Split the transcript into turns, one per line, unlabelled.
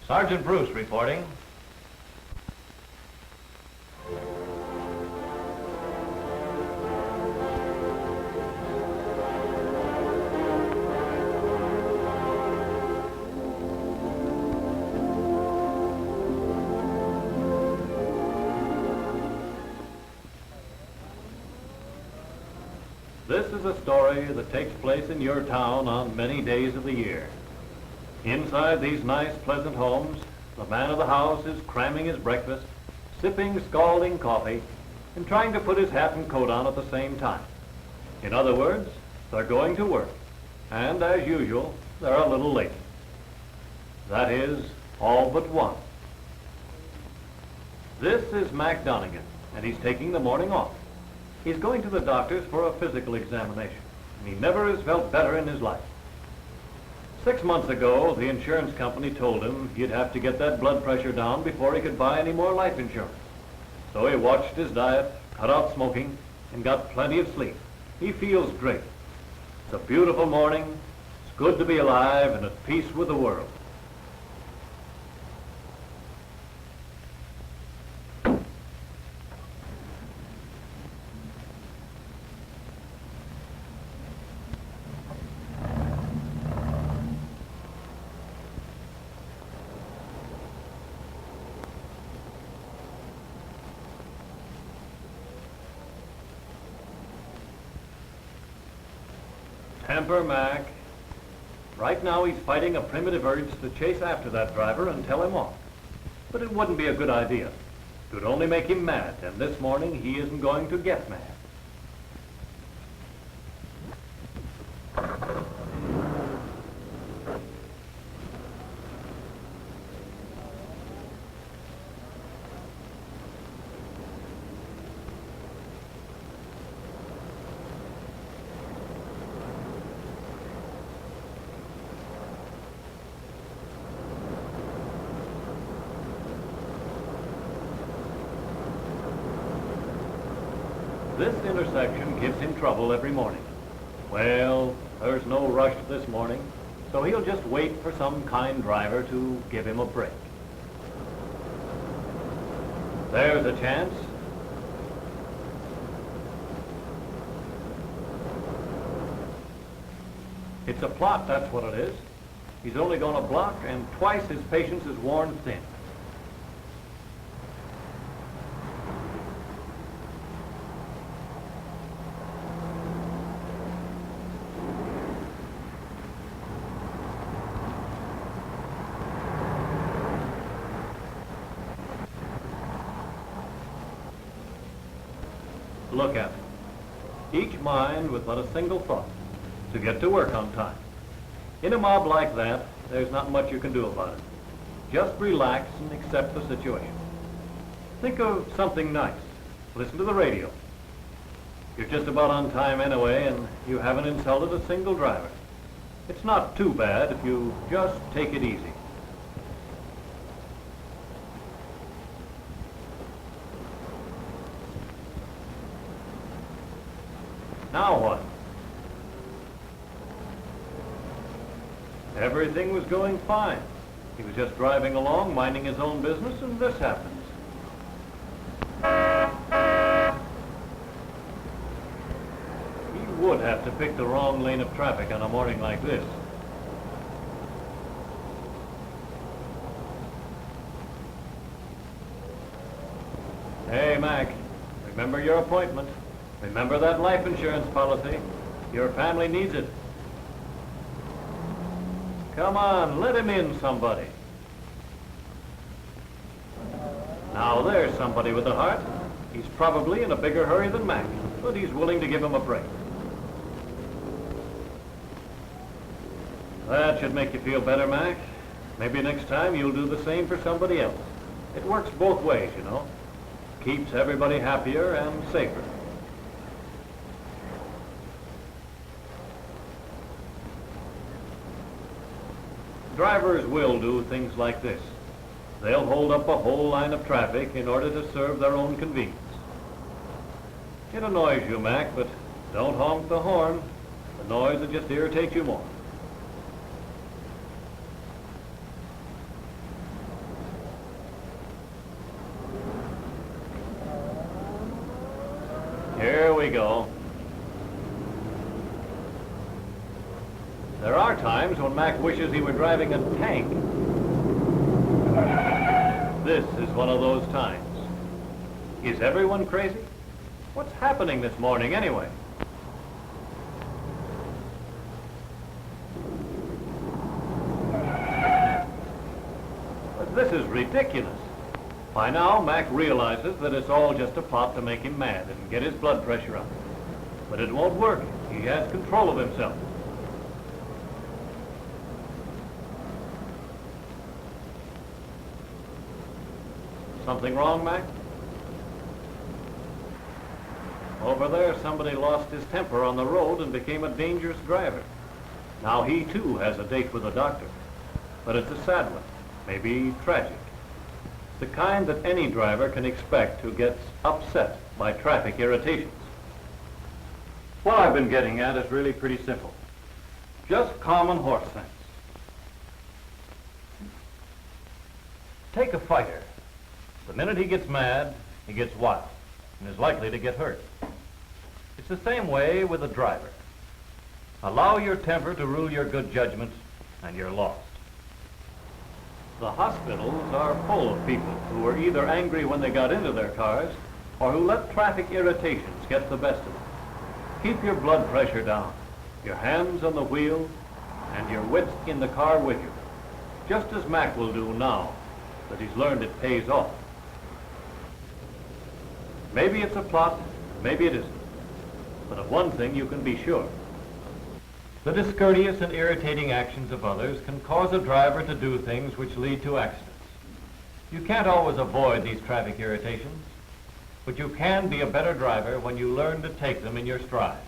Sergeant Bruce reporting. This is a story that takes place in your town on many days of the year. Inside these nice, pleasant homes, the man of the house is cramming his breakfast, sipping scalding coffee, and trying to put his hat and coat on at the same time. In other words, they're going to work, and as usual, they're a little late. That is, all but one. This is Mac Donegan, and he's taking the morning off. He's going to the doctor's for a physical examination, and he never has felt better in his life. 6 months ago, the insurance company told him he'd have to get that blood pressure down before he could buy any more life insurance. So he watched his diet, cut out smoking, and got plenty of sleep. He feels great. It's a beautiful morning. It's good to be alive and at peace with the world. Temper, Mac. Right now he's fighting a primitive urge to chase after that driver and tell him off. But it wouldn't be a good idea. It would only make him mad, and this morning he isn't going to get mad. This intersection gives him trouble every morning. Well, there's no rush this morning, so he'll just wait for some kind driver to give him a break. There's a chance. It's a plot, that's what it is. He's only going to block, and twice his patience is worn thin. Look at it. Each mind with but a single thought, to get to work on time. In a mob like that, there's not much you can do about it. Just relax and accept the situation. Think of something nice. Listen to the radio. You're just about on time anyway, and you haven't insulted a single driver. It's not too bad if you just take it easy. Now what? Everything was going fine. He was just driving along, minding his own business, and this happens. He would have to pick the wrong lane of traffic on a morning like this. Hey, Mac, remember your appointment. Remember that life insurance policy. Your family needs it. Come on, let him in, somebody. Now there's somebody with a heart. He's probably in a bigger hurry than Mac, but he's willing to give him a break. That should make you feel better, Mac. Maybe next time you'll do the same for somebody else. It works both ways, you know. Keeps everybody happier and safer. Drivers will do things like this. They'll hold up a whole line of traffic in order to serve their own convenience. It annoys you, Mac, but don't honk the horn. The noise will just irritate you more. Here we go. There are times when Mac wishes he were driving a tank. This is one of those times. Is everyone crazy? What's happening this morning anyway? But this is ridiculous. By now, Mac realizes that it's all just a plot to make him mad and get his blood pressure up. But it won't work. He has control of himself. Something wrong, Mac? Over there, somebody lost his temper on the road and became a dangerous driver. Now he, too, has a date with a doctor. But it's a sad one, maybe tragic. The kind that any driver can expect who gets upset by traffic irritations. What I've been getting at is really pretty simple. Just common horse sense. Take a fighter. The minute he gets mad, he gets wild and is likely to get hurt. It's the same way with a driver. Allow your temper to rule your good judgment and you're lost. The hospitals are full of people who were either angry when they got into their cars or who let traffic irritations get the best of them. Keep your blood pressure down, your hands on the wheel, and your wits in the car with you, just as Mac will do now that he's learned it pays off. Maybe it's a plot, maybe it isn't. But of one thing you can be sure. The discourteous and irritating actions of others can cause a driver to do things which lead to accidents. You can't always avoid these traffic irritations, but you can be a better driver when you learn to take them in your stride.